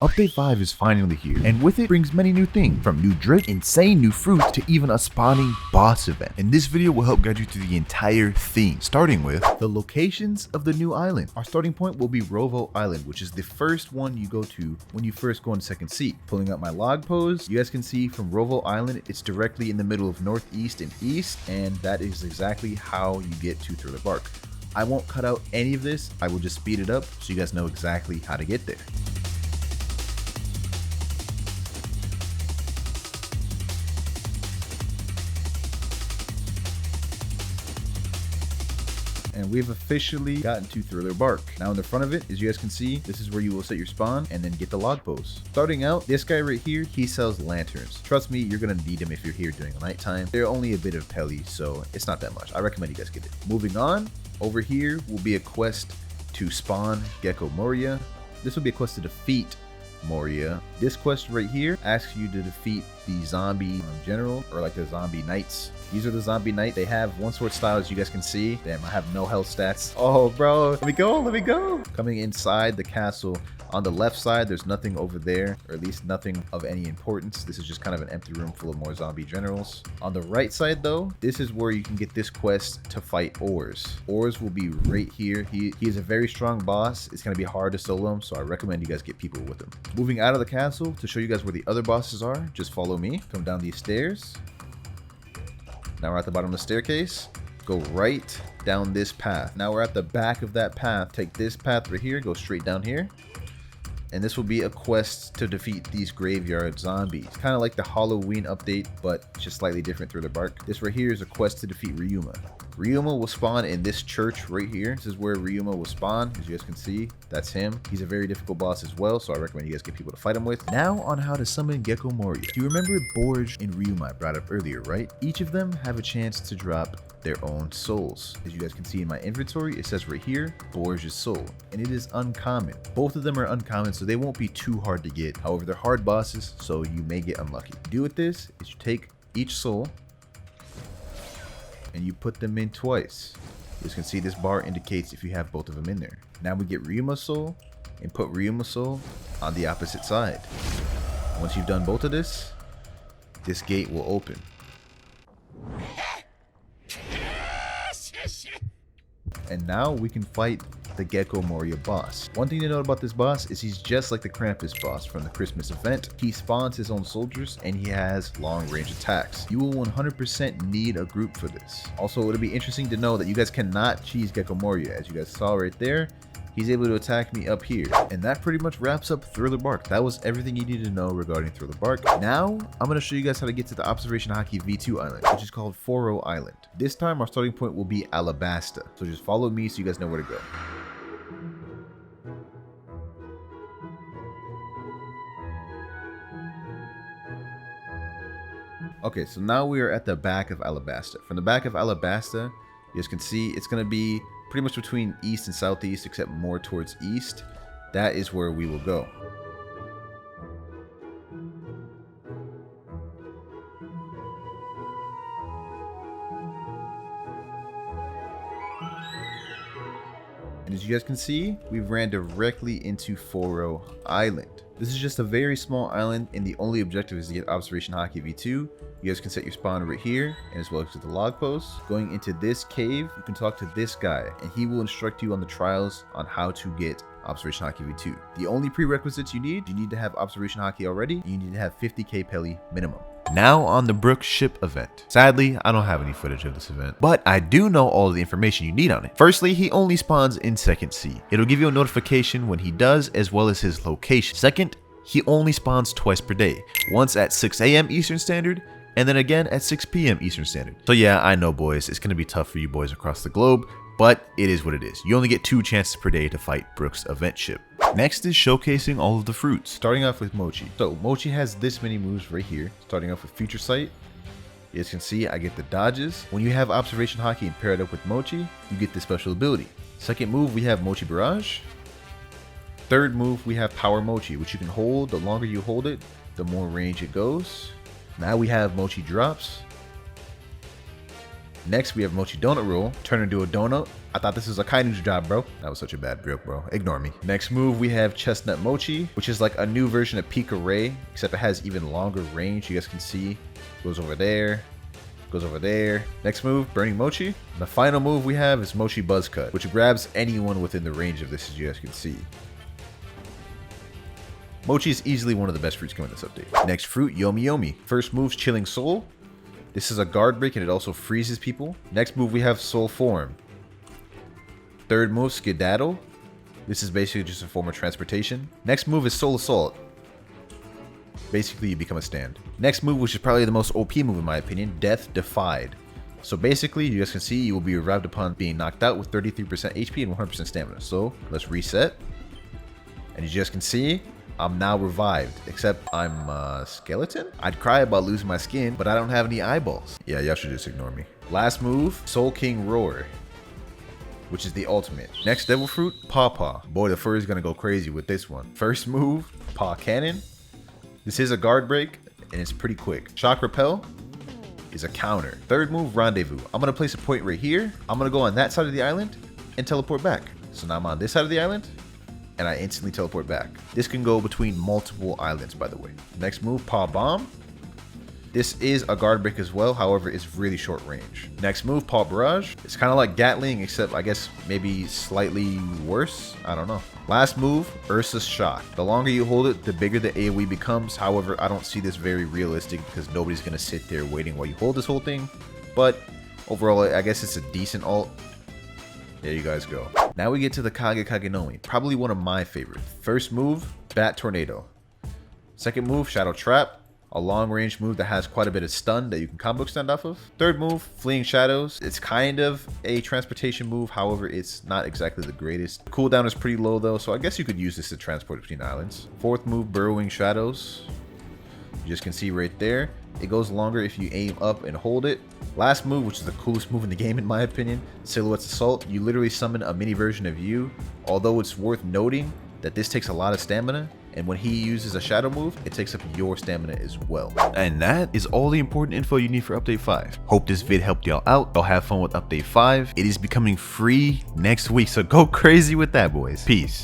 Update 5 is finally here, and with it brings many new things, from new drip, insane new fruits, to even a spawning boss event. And this video will help guide you through the entire theme, starting with the locations of the new island. Our starting point will be Rovo Island, which is the first one you go to when you first go in second seat. Pulling up my log pose, you guys can see from Rovo Island, it's directly in the middle of northeast and east, and that is exactly how you get to Thriller Bark. I won't cut out any of this, I will just speed it up so you guys know exactly how to get there. And we've officially gotten to Thriller Bark. Now in the front of it, as you guys can see, this is where you will set your spawn and then get the log post. Starting out, this guy right here, he sells lanterns. Trust me, you're gonna need them if you're here during the nighttime. They're only a bit of pelly, so it's not that much. I recommend you guys get it. Moving on, over here will be a quest to spawn Gecko Moria. This will be a quest to defeat Moria. This quest right here asks you to defeat the zombie general, or like the zombie knights. These are the zombie knights. They have one sword style, as you guys can see. Damn, I have no health stats. Oh, bro, let me go. Coming inside the castle, on the left side, there's nothing over there, or at least nothing of any importance. This is just kind of an empty room full of more zombie generals. On the right side, though, this is where you can get this quest to fight Ors. Ors will be right here. He is a very strong boss. It's going to be hard to solo him, so I recommend you guys get people with him. Moving out of the castle, to show you guys where the other bosses are, just follow me. Come down these stairs. Now we're at the bottom of the staircase. Go right down this path. Now we're at the back of that path. Take this path right here, go straight down here. And this will be a quest to defeat these graveyard zombies. Kind of like the Halloween update, but just slightly different through the bark. This right here is a quest to defeat Ryuma. Ryuma will spawn in this church right here. This is where Ryuma will spawn. As you guys can see, that's him. He's a very difficult boss as well, so I recommend you guys get people to fight him with. Now on how to summon Gecko Moria. Do you remember Borge and Ryuma I brought up earlier, right? Each of them have a chance to drop their own souls. As you guys can see in my inventory, it says right here, Borge's soul, and it is uncommon. Both of them are uncommon, so they won't be too hard to get. However, they're hard bosses, so you may get unlucky. Do with this is you take each soul and you put them in twice. You can see this bar indicates if you have both of them in there. Now we get Ryuma's soul and put Ryuma's soul on the opposite side. Once you've done both of this gate will open. And now we can fight the Gecko Moria boss. One thing to note about this boss is he's just like the Krampus boss from the Christmas event. He spawns his own soldiers and he has long range attacks. You will 100% need a group for this. Also, it'll be interesting to know that you guys cannot cheese Gecko Moria. As you guys saw right there, he's able to attack me up here. And that pretty much wraps up Thriller Bark. That was everything you need to know regarding Thriller Bark. Now, I'm going to show you guys how to get to the Observation Hockey V2 island, which is called Foro Island. This time, our starting point will be Alabasta. So just follow me so you guys know where to go. Okay, so now we are at the back of Alabasta. From the back of Alabasta, you guys can see it's going to be pretty much between east and southeast, except more towards east. That is where we will go. And as you guys can see, we've ran directly into Foro Island. This is just a very small island, and the only objective is to get Observation Hockey V2. You guys can set your spawn right here, and as well as to the log post. Going into this cave, you can talk to this guy, and he will instruct you on the trials on how to get Observation Hockey V2. The only prerequisites you need to have Observation Hockey already, and you need to have 50k Pelly minimum. Now on the Brook ship event. Sadly, I don't have any footage of this event, but I do know all of the information you need on it. Firstly, he only spawns in second sea. It'll give you a notification when he does, as well as his location. Second, he only spawns twice per day, once at 6 AM Eastern Standard, and then again at 6 PM Eastern Standard. So yeah, I know boys, it's gonna be tough for you boys across the globe, but it is what it is. You only get 2 chances per day to fight Brook's event ship. Next is showcasing all of the fruits, starting off with Mochi. So Mochi has this many moves right here, starting off with Future Sight. You guys can see I get the dodges. When you have Observation Hockey and pair it up with Mochi, you get this special ability. Second move, we have Mochi Barrage. Third move, we have Power Mochi, which you can hold. The longer you hold it, the more range it goes. Now we have Mochi Drops. Next, we have Mochi Donut Roll. Turn into a donut. I thought this was a Kainu's job, bro. That was such a bad joke, bro. Ignore me. Next move, we have Chestnut Mochi, which is like a new version of Pika Ray, except it has even longer range. You guys can see, goes over there, goes over there. Next move, Burning Mochi. The final move we have is Mochi Buzz Cut, which grabs anyone within the range of this, as you guys can see. Mochi is easily one of the best fruits coming this update. Next fruit, Yomi Yomi. First move's Chilling Soul. This is a guard break and it also freezes people. Next move we have Soul Form. Third move, Skedaddle. This is basically just a form of transportation. Next move is Soul Assault. Basically you become a stand. Next move, which is probably the most OP move in my opinion, Death Defied. So basically you guys can see you will be revived upon being knocked out with 33% HP and 100% stamina. So let's reset. And as you guys can see, I'm now revived, except I'm a skeleton? I'd cry about losing my skin, but I don't have any eyeballs. Yeah, y'all should just ignore me. Last move, Soul King Roar, which is the ultimate. Next Devil Fruit, Paw Paw. Boy, the furry is gonna go crazy with this one. First move, Paw Cannon. This is a guard break, and it's pretty quick. Shock Repel is a counter. Third move, Rendezvous. I'm gonna place a point right here. I'm gonna go on that side of the island and teleport back. So now I'm on this side of the island, and I instantly teleport back. This can go between multiple islands, by the way. Next move, Paw Bomb. This is a guard break as well, however, it's really short range. Next move, Paw Barrage. It's kind of like Gatling, except I guess maybe slightly worse. I don't know. Last move, Ursa's Shock. The longer you hold it, the bigger the AoE becomes. However, I don't see this very realistic because nobody's gonna sit there waiting while you hold this whole thing. But overall, I guess it's a decent ult. There you guys go. Now we get to the Kage Kagenomi, probably one of my favorites. First move, Bat Tornado. Second move, Shadow Trap, a long range move that has quite a bit of stun that you can combo extend off of. Third move, Fleeing Shadows. It's kind of a transportation move, however, it's not exactly the greatest. Cooldown is pretty low though, so I guess you could use this to transport between islands. Fourth move, Burrowing Shadows. You just can see right there. It goes longer if you aim up and hold it. Last move, which is the coolest move in the game in my opinion, Silhouette's Assault. You literally summon a mini version of you, although it's worth noting that this takes a lot of stamina, and when he uses a shadow move, it takes up your stamina as well. And that is all the important info you need for Update 5. Hope this vid helped y'all out. Y'all have fun with Update 5. It is becoming free next week, so go crazy with that, boys. Peace.